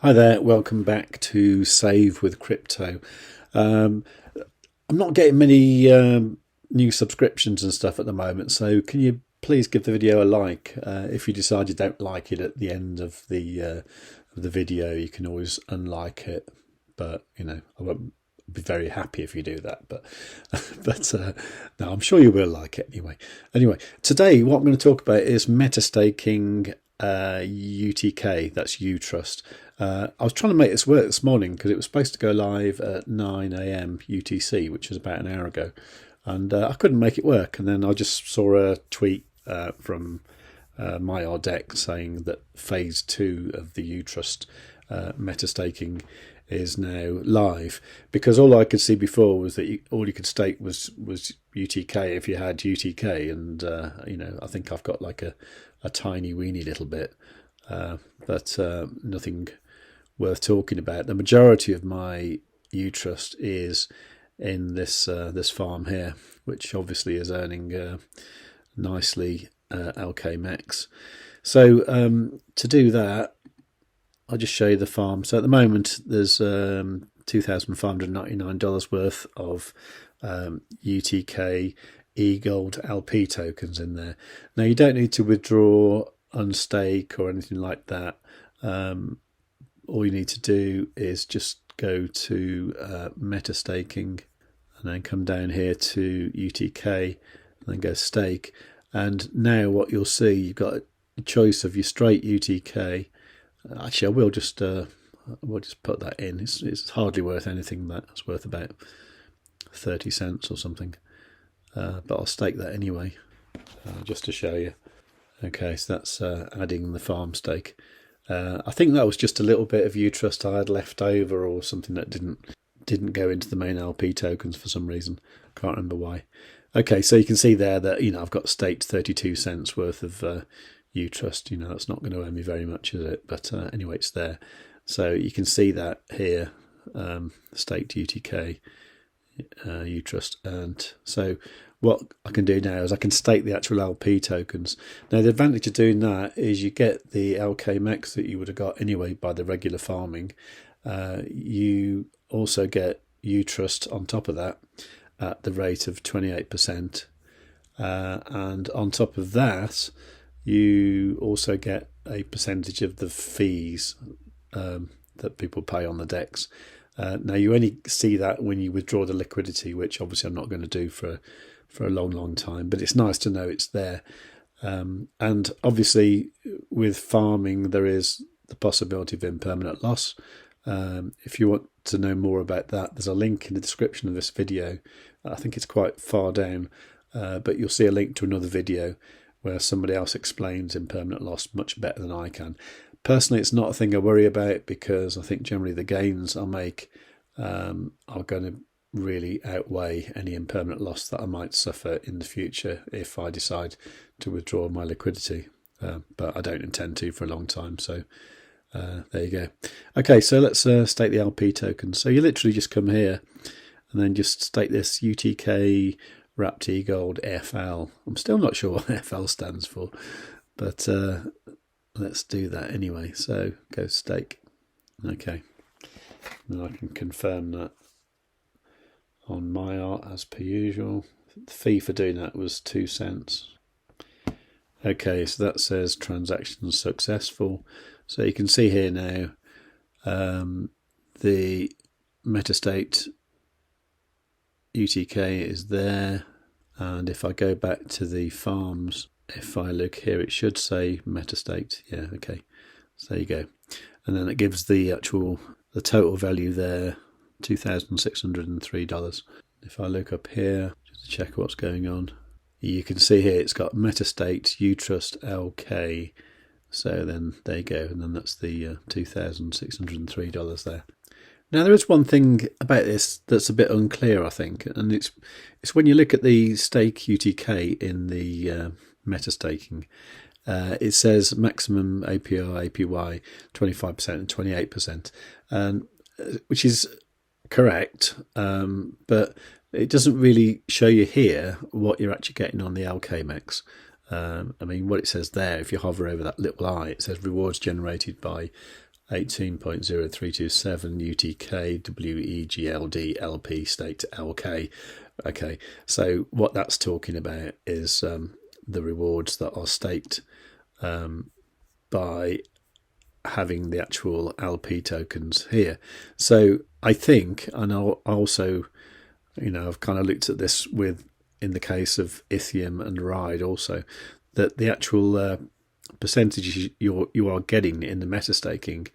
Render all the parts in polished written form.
Hi there, welcome back to Save with Crypto. I'm not getting many new subscriptions and stuff at the moment, so can you please give the video a like? If you decide you don't like it at the end of the video, you can always unlike it, but I won't be very happy if you do that, but no, I'm sure you will like it anyway. Today what I'm going to talk about is metastaking UTK, that's Utrust. I was trying to make this work this morning because it was supposed to go live at 9 a.m. UTC, which was about an hour ago, and I couldn't make it work. And then I just saw a tweet from Maiar DEX saying that phase 2 of the Utrust metastaking is now live, because all I could see before was that all you could stake was UTK if you had UTK, and I think I've got like a tiny weeny little bit, but nothing worth talking about. The majority of my Utrust is in this farm here, which obviously is earning nicely LKMX. So to do that, I'll just show you the farm. So at the moment there's $2,599 worth of UTK eGold LP tokens in there. Now you don't need to withdraw, unstake or anything like that. All you need to do is just go to metastaking and then come down here to UTK and then go stake. And now what you'll see, you've got a choice of your straight UTK. Actually, we'll just put that in. It's hardly worth anything. That's worth about 30 cents or something. But I'll stake that anyway, just to show you. Okay, so that's adding the farm stake. I think that was just a little bit of Utrust I had left over, or something that didn't go into the main LP tokens for some reason. Can't remember why. Okay, so you can see there that I've got staked 32 cents worth of Utrust. That's not going to earn me very much, is it? But anyway, it's there. So you can see that here, staked UTK Utrust. And so what I can do now is I can stake the actual LP tokens. Now the advantage of doing that is you get the LKMX that you would have got anyway by the regular farming. You also get Utrust on top of that at the rate of 28%. And on top of that, you also get a percentage of the fees that people pay on the DEX. Now you only see that when you withdraw the liquidity, which obviously I'm not going to do for a long time, but it's nice to know it's there. And obviously with farming there is the possibility of impermanent loss. If you want to know more about that, there's a link in the description of this video. I think it's quite far down, but you'll see a link to another video where somebody else explains impermanent loss much better than I can. Personally, it's not a thing I worry about, because I think generally the gains I make are going to really outweigh any impermanent loss that I might suffer in the future if I decide to withdraw my liquidity. But I don't intend to for a long time, so there you go. Okay, so let's stake the LP token. So you literally just come here and then just stake this UTK wrapped eGold FL. I'm still not sure what FL stands for, but let's do that anyway. So go stake. Okay, and I can confirm that on Maiar as per usual. The fee for doing that was 2 cents. Okay, so that says transaction successful. So you can see here now the metastaked UTK is there, and if I go back to the farms, if I look here, it should say metastaked. Yeah, okay, so there you go. And then it gives the total value there, $2,603. If I look up here just to check what's going on, you can see here it's got metastaked Utrust LK. So then there you go, and then that's the $2,603 there. Now there is one thing about this that's a bit unclear, I think, and it's when you look at the stake UTK in the metastaking, it says maximum APR, APY 25% and 28%, which is correct, but it doesn't really show you here what you're actually getting on the LKMX. I mean, what it says there, if you hover over that little eye, it says rewards generated by 18.0327 UTK WEGLD LP staked to LK. Okay, so what that's talking about is the rewards that are staked by having the actual LP tokens here. So I think, and I'll also, I've kind of looked at this in the case of Ethereum and Ride also, that the actual percentages you are getting in the metastaking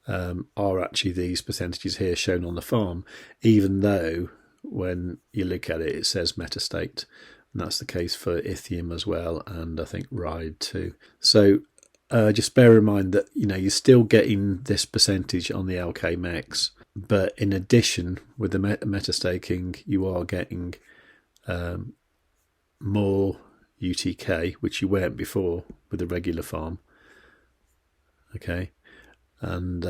are actually these percentages here shown on the farm, even though when you look at it, it says metastaked. And that's the case for Ethereum as well, and I think Ride too. So just bear in mind that you're still getting this percentage on the LK Mex, but in addition, with the metastaking, you are getting more UTK, which you weren't before with the regular farm. Okay, and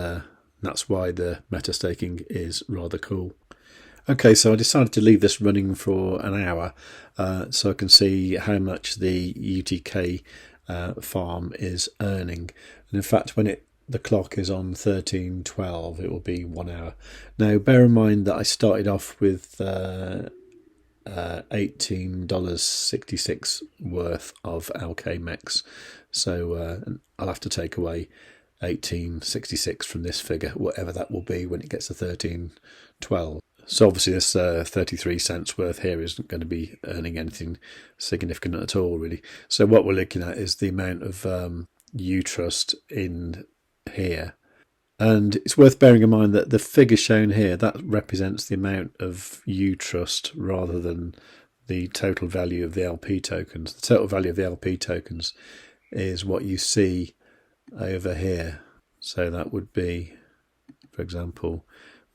that's why the metastaking is rather cool. Okay, so I decided to leave this running for an hour so I can see how much the UTK farm is earning. And in fact, when the clock is on 13:12, it will be 1 hour. Now, bear in mind that I started off with $18.66 worth of LK Mex, so I'll have to take away $18.66 from this figure, whatever that will be when it gets to 13:12. So obviously this 33 cents worth here isn't going to be earning anything significant at all, really. So what we're looking at is the amount of Utrust in here. And it's worth bearing in mind that the figure shown here, that represents the amount of Utrust rather than the total value of the LP tokens. The total value of the LP tokens is what you see over here. So that would be, for example,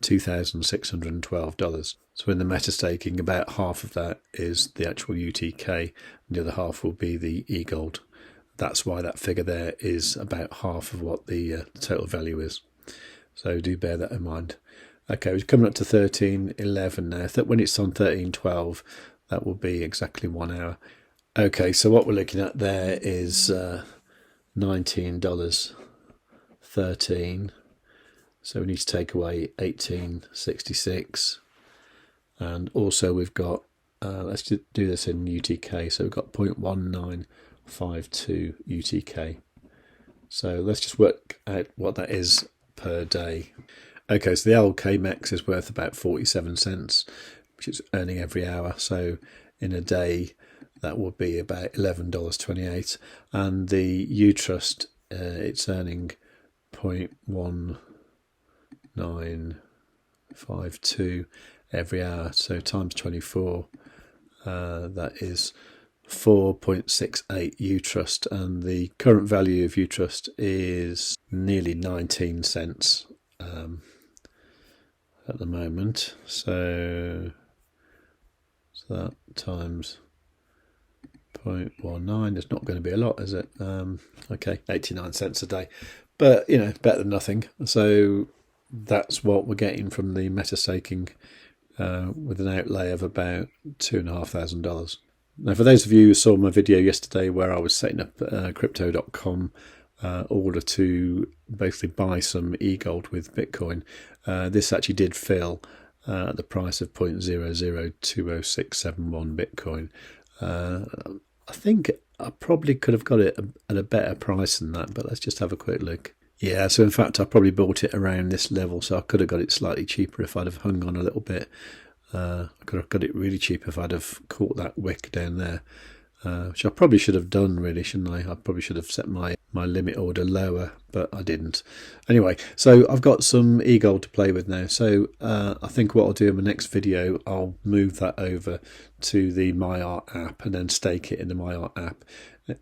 $2,612. So in the metastaking, about half of that is the actual UTK, and the other half will be the eGold. That's why that figure there is about half of what the total value is. So do bear that in mind. Okay, we're coming up to 13:11 now. When it's on 13:12, that will be exactly 1 hour. Okay, so what we're looking at there is $19.13. So we need to take away 18.66, and also we've got let's do this in UTK. So we've got 0.1952 UTK. So let's just work out what that is per day. Okay, so the LK Mex is worth about 47 cents, which is earning every hour. So in a day, that would be about $11.28, and the Utrust it's earning 0.1952 every hour, so times 24, that is 4.68 Utrust, and the current value of Utrust is nearly 19 cents at the moment. So that times 0.19 is not going to be a lot, is it? Okay, 89 cents a day, but better than nothing. So that's what we're getting from the metastaking with an outlay of about $2,500. Now, for those of you who saw my video yesterday where I was setting up crypto.com order to basically buy some eGold with Bitcoin, this actually did fill at the price of 0.002067 Bitcoin. I think I probably could have got it at a better price than that, but let's just have a quick look. Yeah, so in fact I probably bought it around this level, so I could have got it slightly cheaper if I'd have hung on a little bit. I could have got it really cheap if I'd have caught that wick down there, which I probably should have done, really, shouldn't I? I probably should have set my limit order lower, but I didn't. Anyway, so I've got some eGold to play with now, so I think what I'll do in my next video, I'll move that over to the Maiar app and then stake it in the Maiar app,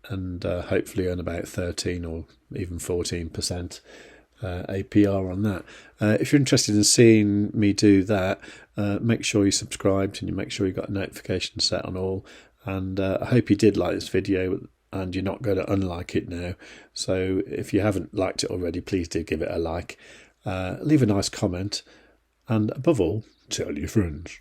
and hopefully earn about 13 or even 14% APR on that. If you're interested in seeing me do that, make sure you're subscribed and you make sure you've got a notification set on all. And I hope you did like this video and you're not going to unlike it now. So if you haven't liked it already, please do give it a like. Leave a nice comment, and above all, tell your friends.